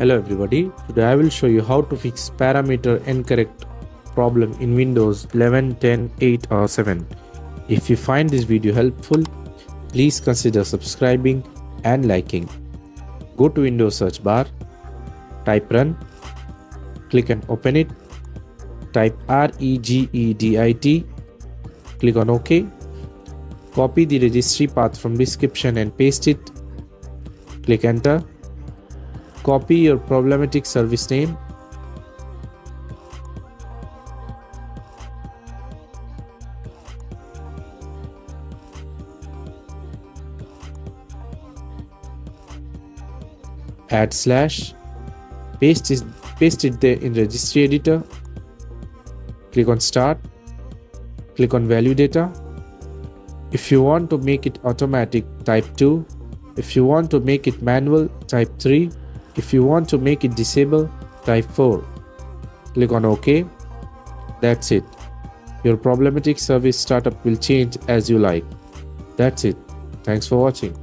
Hello everybody, today I will show you how to fix parameter incorrect problem in Windows 11, 10, 8 or 7. If you find this video helpful, please consider subscribing and liking. Go to Windows search bar, type run, click and open it, type regedit, click on OK, copy the registry path from description and paste it, click enter. Copy your problematic service name, add slash, paste it there in registry editor, click on start, click on value data. If you want to make it automatic, type 2. If you want to make it manual, type 3. If you want to make it disable, type 4. Click on OK. That's it. Your problematic service startup will change as you like. That's it. Thanks for watching.